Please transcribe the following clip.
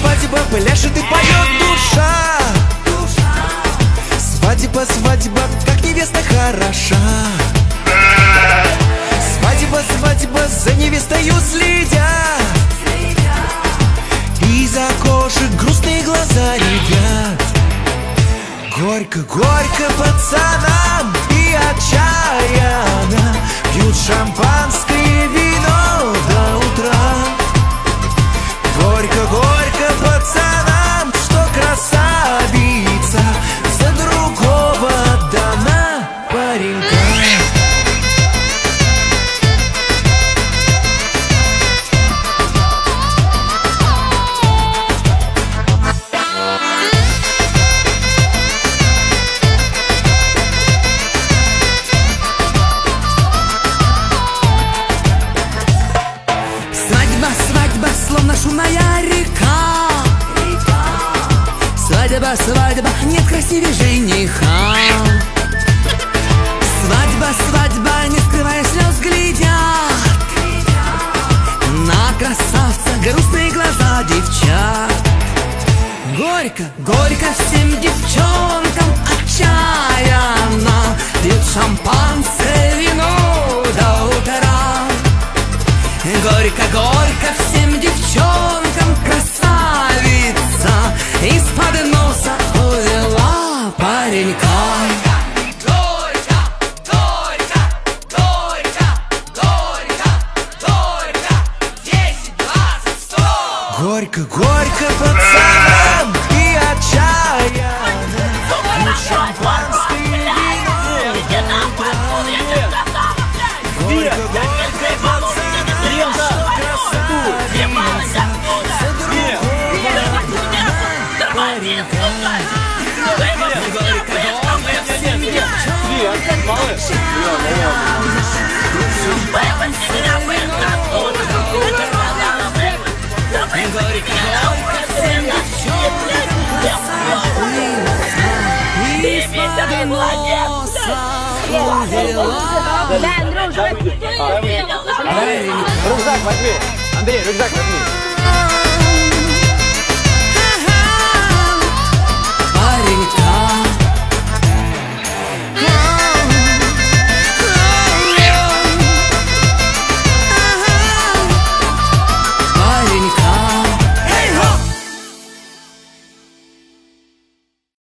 свадьба, пляшет и поет душа. Свадьба, свадьба, как невеста хороша. Свадьба, свадьба, за невестою следят. Из окошек грустные глаза ребят. Горько, горько пацанам и отчаянно пьют шампанское вино до утра. Горько, горько пацанам, что красавица за другого отдана паренька. Свадьба, словно шумная река. Свадьба, свадьба, нет красивее жениха. Свадьба, свадьба, не скрывая слез, глядят на красавца грустные глаза девчат. Горько, горько всем девчонкам отчаянно пьют шампанское вино до утра. Горько, горько всем девчонкам красавица из-под носа увела паренька. Горько, горько, горько, горько, горько, 10, 20, 100. Горько, горько пацанам и отчаянно пьют шампанское вино до утра. Горько, горько пацанам. Рюкзак возьми. Андрей, рюкзак возьми.